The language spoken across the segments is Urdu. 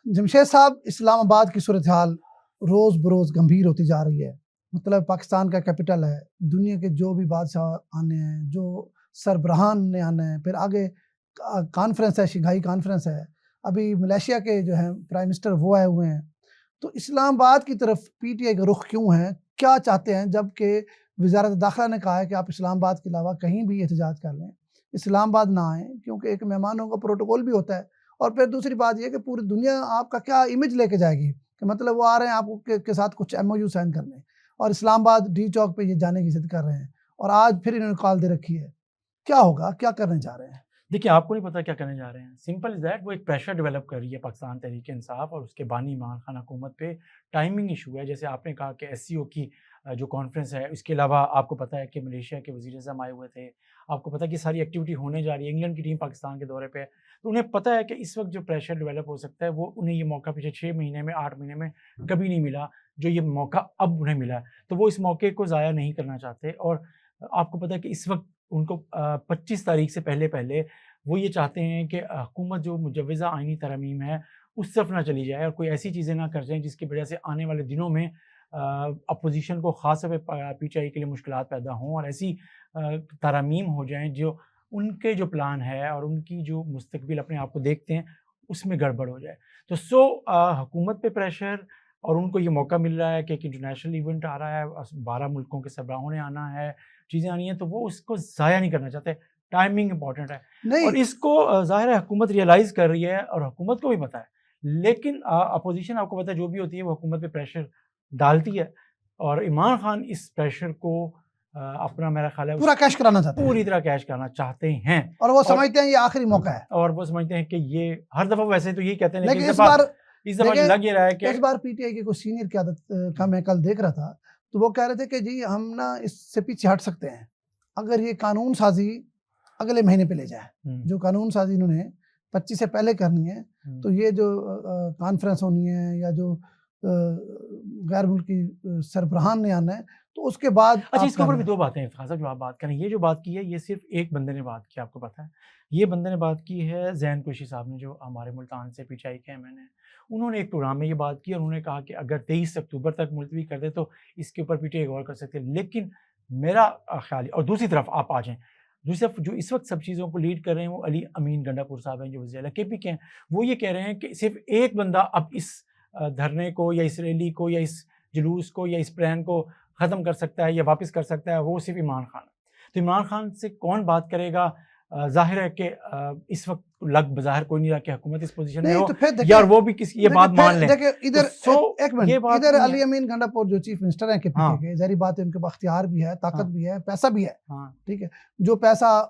جمشید صاحب، اسلام آباد کی صورتحال روز بروز گمبھیر ہوتی جا رہی ہے. مطلب پاکستان کا کیپٹل ہے، دنیا کے جو بھی بادشاہ آنے ہیں، جو سربراہان نے آنا ہے، پھر آگے کانفرنس ہے، شنگھائی کانفرنس ہے، ابھی ملیشیا کے جو ہیں پرائم منسٹر وہ آئے ہوئے ہیں. تو اسلام آباد کی طرف پی ٹی آئی کا رخ کیوں ہے؟ کیا چاہتے ہیں؟ جبکہ وزارت داخلہ نے کہا ہے کہ آپ اسلام آباد کے علاوہ کہیں بھی احتجاج کر لیں، اسلام آباد نہ آئیں، کیونکہ ایک مہمانوں کا پروٹوکول بھی ہوتا ہے. اور پھر دوسری بات یہ کہ پوری دنیا آپ کا کیا امیج لے کے جائے گی کہ مطلب وہ آ رہے ہیں آپ کے ساتھ کچھ ایم او یو سائن کرنے، اور اسلام آباد ڈی چوک پہ یہ جانے کی ضد کر رہے ہیں، اور آج پھر انہوں نے کال دے رکھی ہے. کیا ہوگا؟ کیا کرنے جا رہے ہیں؟ دیکھیں، آپ کو نہیں پتا کیا کرنے جا رہے ہیں. سمپل از دیٹ، وہ ایک پریشر ڈیولپ کر رہی ہے پاکستان تحریک انصاف اور اس کے بانی عمران خان حکومت پہ. ٹائمنگ ایشو ہے. جیسے آپ نے کہا کہ ایس سی او کی جو کانفرنس ہے، اس کے علاوہ آپ کو پتا ہے کہ ملیشیا کے وزیر اعظم آئے ہوئے تھے. آپ کو پتا ہے کہ ساری ایکٹیویٹی ہونے جا رہی ہے. انگلینڈ کی ٹیم پاکستان کے دورے پہ ہے. تو انہیں پتا ہے کہ اس وقت جو پریشر ڈیولپ ہو سکتا ہے، وہ انہیں یہ موقع پچھلے 6 مہینے میں 8 مہینے میں کبھی نہیں ملا، جو یہ موقع اب انہیں ملا ہے. تو وہ اس موقع کو ضائع نہیں کرنا چاہتے. اور آپ کو پتا ہے کہ اس وقت ان کو 25 تاریخ سے پہلے وہ یہ چاہتے ہیں کہ حکومت جو مجوزہ آئینی ترامیم ہے اس طرف نہ چلی جائے، اور کوئی ایسی چیزیں نہ کر جائیں جس کی وجہ سے آنے والے دنوں میں اپوزیشن کو خاص طور پہ پی ٹی آئی کے لیے مشکلات پیدا ہوں، اور ایسی ترامیم ہو جائیں جو ان کے جو پلان ہے اور ان کی جو مستقبل اپنے آپ کو دیکھتے ہیں اس میں گڑبڑ ہو جائے. تو حکومت پہ پریشر، اور ان کو یہ موقع مل رہا ہے کہ ایک انٹرنیشنل ایونٹ آ رہا ہے، 12 ملکوں کے سربراہوں نے آنا ہے، چیزیں آنی ہیں، تو وہ اس کو ضائع نہیں کرنا چاہتے. ٹائمنگ امپورٹنٹ ہے، اور اس کو ظاہر ہے حکومت ریئلائز کر رہی ہے، اور حکومت کو بھی پتہ ہے. لیکن اپوزیشن آپ کو پتہ ہے جو بھی ہوتی ہے وہ حکومت پہ پریشر ڈالتی ہے، اور عمران خان اس پریشر کو اپنا، میرا خیال ہے، پورا کیش کرانا چاہتے ہیں، پوری طرح کیش کرنا چاہتے ہیں. اور وہ سمجھتے ہیں یہ آخری موقع ہے، اور وہ سمجھتے ہیں کہ یہ ہر دفعہ ویسے تو یہی کہتے ہیں، لیکن اس دفعہ لگ یہ رہا ہے کہ اس بار پی ٹی آئی کی کوئی سینئر قیادت کا میں کل دیکھ رہا تھا، تو وہ کہہ رہے تھے کہ جی ہم نا اس سے پیچھے ہٹ سکتے ہیں اگر یہ قانون سازی اگلے مہینے پہ لے جائے. جو قانون سازی انہوں نے 25 سے پہلے کرنی ہے، تو یہ جو کانفرنس ہونی ہے یا جو غیر ملکی سربراہان نے آنا ہے، تو اس کے بعد. اچھا، اس کے اوپر بھی 2 باتیں ہیں خاصا جو آپ بات کریں. یہ جو بات کی ہے یہ صرف ایک بندے نے بات کی، آپ کو پتہ ہے. یہ بندے نے بات کی ہے زین قریشی صاحب نے، جو ہمارے ملتان سے پی ٹی آئی کے ایم این ہیں. انہوں نے ایک پروگرام میں یہ بات کی، اور انہوں نے کہا کہ اگر 23 اکتوبر تک ملتوی کر دے تو اس کے اوپر پی ٹی آئی غور کر سکتے. لیکن میرا خیال ہے، اور دوسری طرف آپ آ جائیں، دوسری طرف جو اس وقت سب چیزوں کو لیڈ کر رہے ہیں وہ علی امین گنڈا پور صاحب ہیں، جو وزیر اعلیٰ کے پی کے ہیں. وہ یہ کہہ رہے ہیں کہ صرف ایک بندہ اب اس دھرنے کو یا اس ریلی کو یا اس جلوس کو یا اس پلان کو ختم کر سکتا ہے یا واپس کر سکتا ہے، وہ صرف عمران خان ہے. تو عمران خان سے کون بات کرے گا؟ ظاہر ہے کہ اس وقت لگ بظاہر کوئی نہیں رہا کہ حکومت اس پوزیشن میں ہو، یا وہ بھی کسی یہ بات مان لیں. ادھر علی امین گنڈا پور جو چیف منسٹر ہیں کے پی کے، ظاہری بات ہے ان کے پاس اختیار بھی ہے، طاقت بھی ہے، پیسہ بھی ہے. ٹھیک ہے، جو پیسہ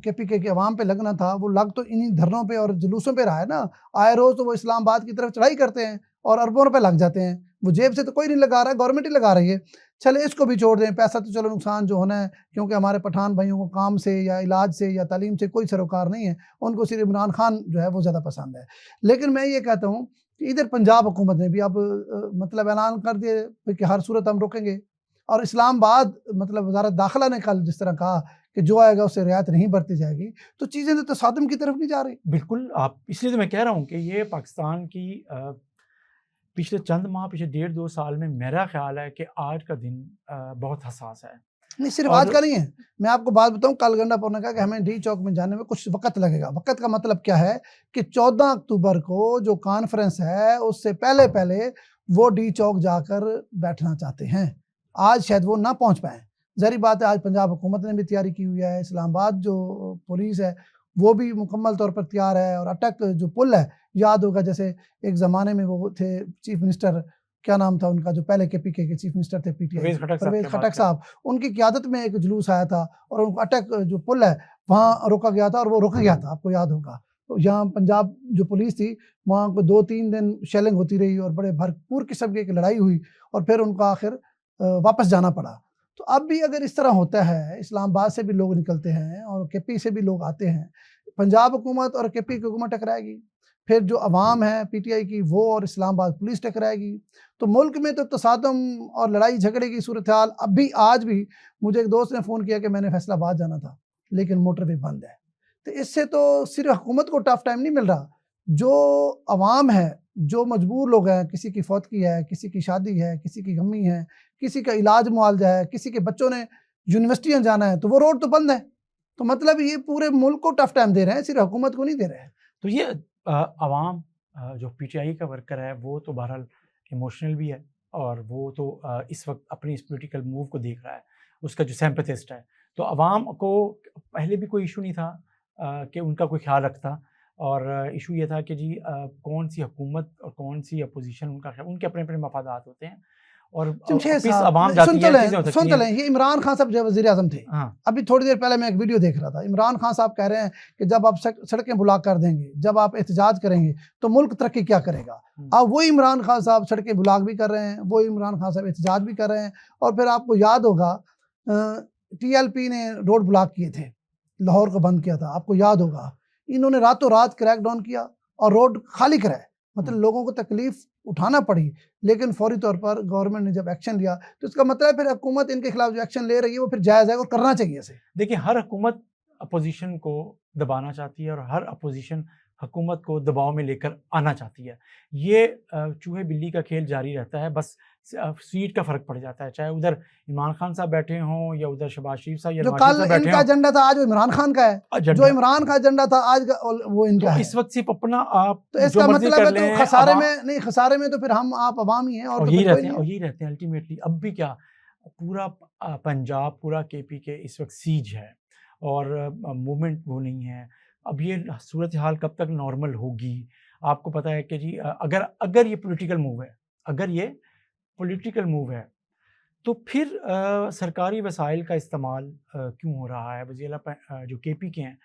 کے پی کے عوام پہ لگنا تھا وہ لگ تو انہی دھرنوں پہ اور جلوسوں پہ رہا ہے نا. آئے روز تو وہ اسلام آباد کی طرف چڑھائی کرتے ہیں اور اربوں روپے لگ جاتے ہیں. وہ جیب سے تو کوئی نہیں لگا رہا ہے، گورنمنٹ ہی لگا رہی ہے. چلے اس کو بھی چھوڑ دیں، پیسہ تو چلو نقصان جو ہونا ہے، کیونکہ ہمارے پٹھان بھائیوں کو کام سے یا علاج سے یا تعلیم سے کوئی سروکار نہیں ہے، ان کو صرف عمران خان جو ہے وہ زیادہ پسند ہے. لیکن میں یہ کہتا ہوں کہ ادھر پنجاب حکومت نے بھی اب مطلب اعلان کر دیے کہ ہر صورت ہم روکیں گے، اور اسلام آباد مطلب وزارت داخلہ نے کل جس طرح کہا کہ جو آئے گا اسے رعایت نہیں برتی جائے گی، تو چیزیں تو تصادم کی طرف نہیں جا رہی. بالکل، آپ اس لیے تو میں کہہ رہا ہوں کہ یہ پاکستان کی پچھلے چند ماہ، پچھلے 1.5-2 سال میں میرا خیال ہے کہ آج کا دن بہت حساس ہے. نہیں، صرف آج کا نہیں ہے. میں آپ کو بات بتاؤں، کل گنڈا پور نے کہا کہ ہمیں ڈی چوک میں جانے میں کچھ وقت لگے گا. وقت کا مطلب کیا ہے کہ 14 اکتوبر کو جو کانفرنس ہے اس سے پہلے وہ ڈی چوک جا کر بیٹھنا چاہتے ہیں. آج شاید وہ نہ پہنچ پائیں. ظاہری بات ہے، آج پنجاب حکومت نے بھی تیاری کی ہوئی ہے، اسلام آباد جو پولیس ہے وہ بھی مکمل طور پر تیار ہے. اور اٹک جو پل ہے، یاد ہوگا جیسے ایک زمانے میں وہ تھے چیف منسٹر، کیا نام تھا ان کا، جو پہلے کے پی کے چیف منسٹر تھے P T I, Pervez Khattak صاحب، ان کی قیادت میں ایک جلوس آیا تھا، اور ان کو اٹک جو پل ہے وہاں روکا گیا تھا، اور وہ رک گیا تھا، آپ کو یاد ہوگا. یہاں پنجاب جو پولیس تھی وہاں کو 2-3 دن شیلنگ ہوتی رہی اور بڑے بھرپور قسم کی ایک لڑائی ہوئی، اور پھر ان کو آخر واپس جانا پڑا. تو اب بھی اگر اس طرح ہوتا ہے، اسلام آباد سے بھی لوگ نکلتے ہیں اور کے پی سے بھی لوگ آتے ہیں، پنجاب حکومت اور کے پی کی حکومت ٹکرائے گی، پھر جو عوام ہے پی ٹی آئی کی وہ اور اسلام آباد پولیس ٹکرائے گی، تو ملک میں تو تصادم اور لڑائی جھگڑے کی صورتحال. اب بھی آج بھی مجھے ایک دوست نے فون کیا کہ میں نے فیصل آباد جانا تھا لیکن موٹر وے بند ہے. تو اس سے تو صرف حکومت کو ٹف ٹائم نہیں مل رہا، جو عوام ہے، جو مجبور لوگ ہیں، کسی کی فوتگی ہے، کسی کی شادی ہے، کسی کی غمی ہے، کسی کا علاج معالجہ ہے، کسی کے بچوں نے یونیورسٹیاں جانا ہے، تو وہ روڈ تو بند ہے. تو مطلب یہ پورے ملک کو ٹف ٹائم دے رہے ہیں، صرف حکومت کو نہیں دے رہے ہیں. تو یہ عوام جو پی ٹی آئی کا ورکر ہے وہ تو بہرحال ایموشنل بھی ہے، اور وہ تو اس وقت اپنی اس پولیٹیکل موو کو دیکھ رہا ہے، اس کا جو سیمپتھسٹ ہے. تو عوام کو پہلے بھی کوئی ایشو نہیں تھا کہ ان کا کوئی خیال رکھتا، اور ایشو یہ تھا کہ جی کون سی حکومت اور کون سی اپوزیشن، ان کا خیال، ان کے اپنے اپنے مفادات ہوتے ہیں. اور جمشید اپیس صاحب عوام جاتی ہے، چیزیں ہو سن سکتی تو ہیں. لیں، یہ عمران خان صاحب جو وزیر اعظم تھے، ہاں ابھی تھوڑی دیر پہلے میں ایک ویڈیو دیکھ رہا تھا. عمران خان صاحب کہہ رہے ہیں کہ جب آپ سڑکیں بلاک کر دیں گے، جب آپ احتجاج کریں گے تو ملک ترقی کیا کرے گا. اب وہی عمران خان صاحب سڑکیں بلاک بھی کر رہے ہیں، وہی عمران خان صاحب احتجاج بھی کر رہے ہیں. اور پھر آپ کو یاد ہوگا ٹی ایل پی نے روڈ بلاک کیے تھے، لاہور کو بند کیا تھا، آپ کو یاد ہوگا. انہوں نے راتوں رات کریک ڈاؤن کیا اور روڈ خالی کرائے. مطلب لوگوں کو تکلیف اٹھانا پڑی، لیکن فوری طور پر گورنمنٹ نے جب ایکشن لیا تو اس کا مطلب پھر حکومت ان کے خلاف جو ایکشن لے رہی ہے وہ پھر جائز ہے اور کرنا چاہیے اسے. دیکھیں، ہر حکومت اپوزیشن کو دبانا چاہتی ہے، اور ہر اپوزیشن حکومت کو دباؤ میں لے کر آنا چاہتی ہے. یہ چوہے بلی کا کھیل جاری رہتا ہے، بس سیٹ کا فرق پڑ جاتا ہے، چاہے ادھر عمران خان صاحب بیٹھے ہوں یا ادھر شہباز شریف صاحب یا جو نواز کل شریف صاحب ان بیٹھے کا ہوں. ایجنڈا تھا آج وہ عمران خان کا ہے، جو عمران کا ایجنڈا تھا آج وہ ان تو کا ہے. اس وقت صرف اپنا آپ تو اس جو کا مرضی مطلب کر ہے لیں، تو خسارے میں نہیں، خسارے میں تو پھر ہم آپ عوام ہی ہیں اور تو یہی پھر کوئی رہتے ہیں، نہیں اور ہے. یہی رہتے ہیں الٹیمیٹلی. اب بھی کیا، پورا پنجاب، پورا کے پی کے اس وقت سیج ہے، اور موومنٹ وہ نہیں ہے. اب یہ صورتحال کب تک نارمل ہوگی؟ آپ کو پتہ ہے کہ جی اگر یہ پولیٹیکل موو ہے، اگر یہ پولیٹیکل موو ہے تو پھر سرکاری وسائل کا استعمال کیوں ہو رہا ہے؟ وزیر اعلیٰ جو کے پی کے ہیں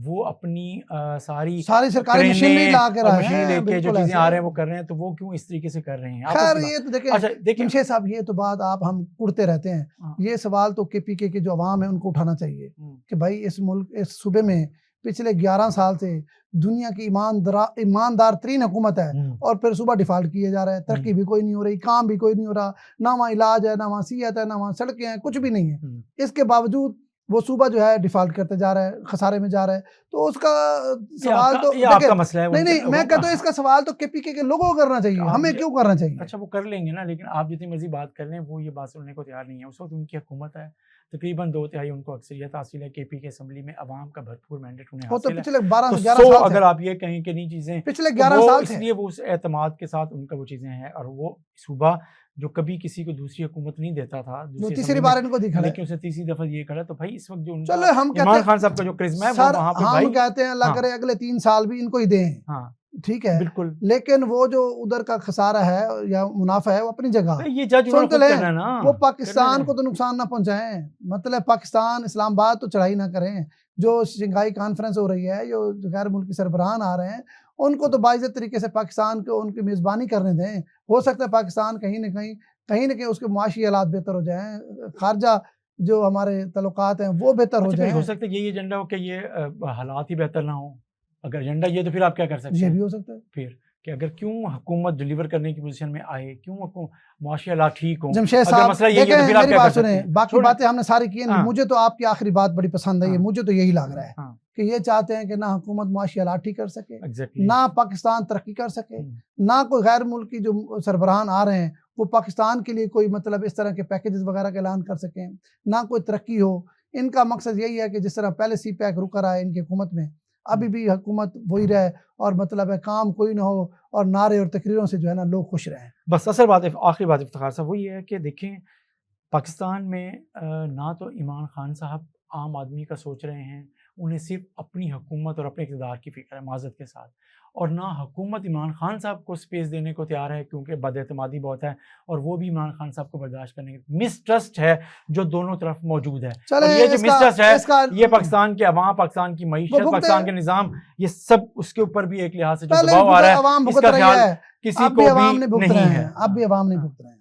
وہ اپنی ساری سرکاری مشینری لا کے رہے مشین لے ہیں، کے جو بالکل چیزیں ایسے. آ رہے ہیں وہ کر رہے ہیں، تو وہ کیوں اس طریقے سے کر رہے ہیں؟ خیر یہ تو دیکھیں اچھا دیکھیں جمشید صاحب، یہ تو بات آپ ہم اڑتے رہتے ہیں. یہ سوال تو کے پی کے جو عوام ہے ان کو اٹھانا چاہیے کہ بھائی اس ملک، اس صوبے میں پچھلے 11 سال سے دنیا کی ایماندار ترین حکومت ہے، اور پھر صوبہ ڈیفالٹ کیے جا رہا ہے. ترقی بھی کوئی نہیں ہو رہی، کام بھی کوئی نہیں ہو رہا، نہ وہاں علاج ہے، نہ وہاں صحت ہے، نہ وہاں سڑکیں ہیں، کچھ بھی نہیں ہے. اس کے باوجود وہ صوبہ جو ہے ڈیفالٹ کرتے جا رہا ہے، خسارے میں جا رہا ہے. تو اس کا سوال تو یہ آپ کا مسئلہ ہے. نہیں، میں کہتا ہوں اس کا سوال تو کے پی کے لوگوں کو کرنا چاہیے، ہمیں کیوں کرنا چاہیے؟ اچھا وہ کر لیں گے نا، لیکن آپ جتنی مرضی بات کر لیں وہ یہ بات سننے کو تیار نہیں ہے. اس وقت ان کی حکومت ہے، تقریباً 2/3 ان کو اکثریت حاصل ہے. کے پی کے اسمبلی میں عوام کا بھرپور مینڈیٹ انہیں وہ تو حاصل ہے. پچھلے 12 سے تو 11 سال اگر آپ یہ کہیں کہ نہیں چیزیں پچھلے 11 سال اس لیے وہ اس اعتماد کے ساتھ ان کا وہ چیزیں ہیں، اور وہ صوبہ جو کبھی کسی کو دوسری حکومت نہیں دیتا تھا، وہ تیسری بار ان کو دکھا ہے، لیکن اسے تیسری دفعہ یہ کھڑا. تو بھائی اس وقت جو چلو ہم عمران خان صاحب کا جو کرزمہ ہے وہ وہاں پہ ہم کہتے ہیں اللہ کرے اگلے 3 سال بھی ان کو ہی دیں. ہاں ٹھیک ہے بالکل، لیکن وہ جو ادھر کا خسارہ ہے یا منافع ہے وہ اپنی جگہ. یہ جج سنتے لیں، وہ پاکستان کرنا کو تو نقصان نہ پہنچائیں. مطلب پاکستان اسلام آباد تو چڑھائی نہ کریں. جو شنگھائی کانفرنس ہو رہی ہے، جو غیر ملکی سربراہان آ رہے ہیں، ان کو تو باعزت طریقے سے پاکستان کو ان کی میزبانی کرنے دیں. ہو سکتا ہے پاکستان کہیں نہ کہیں اس کے معاشی حالات بہتر ہو جائیں، خارجہ جو ہمارے تعلقات ہیں وہ بہتر ہو جائیں. ہو سکتا ہے یہی ایجنڈا ہو کہ یہ حالات ہی بہتر نہ ہوں. اگر ایجنڈا یہ تو پھر آپ کیا کر سکتے ہیں؟ یہ بھی ہو سکتا ہے پھر کہ اگر کیوں حکومت ڈیلیور کرنے کی پوزیشن میں آئے، کیوں معاشی حالات ٹھیک ہوں. جمشید صاحب دیکھیں میری بات سنیں، باقی باتیں ہم نے ساری کی ہیں. مجھے تو آپ کی آخری بات بڑی پسند ہے، مجھے تو یہی لگ رہا ہے کہ یہ چاہتے ہیں کہ نہ حکومت معاشی حالات ٹھیک کر سکے، نہ پاکستان ترقی کر سکے، نہ کوئی غیر ملکی جو سربراہان آ رہے ہیں وہ پاکستان کے لیے کوئی مطلب اس طرح کے پیکیجز وغیرہ کا اعلان کر سکیں، نہ کوئی ترقی ہو. ان کا مقصد یہی ہے کہ جس طرح پہلے سی پیک رکا رہا ہے ان کی حکومت میں، ابھی بھی حکومت وہی رہے، اور مطلب ہے کام کوئی نہ ہو، اور نعرے اور تقریروں سے جو ہے نا لوگ خوش رہیں. بس اصل بات آخری بات افتخار صاحب وہ یہ ہے کہ دیکھیں پاکستان میں نہ تو عمران خان صاحب عام آدمی کا سوچ رہے ہیں، انہیں صرف اپنی حکومت اور اپنے اقتدار کی فکر ہے معذرت کے ساتھ، اور نہ حکومت عمران خان صاحب کو سپیس دینے کو تیار ہے، کیونکہ بد اعتمادی بہت ہے، اور وہ بھی عمران خان صاحب کو برداشت کرنے کی مسٹرسٹ ہے جو دونوں طرف موجود ہے. اور یہ جو مسٹرسٹ ہے یہ پاکستان کے عوام، پاکستان کی معیشت، پاکستان کے نظام، یہ سب اس کے اوپر بھی ایک لحاظ سے جو دباؤ آ رہا ہے، اس کا خیال کسی کو بھی نہیں ہے. اب بھی عوام نہیں بھگت رہے ہیں.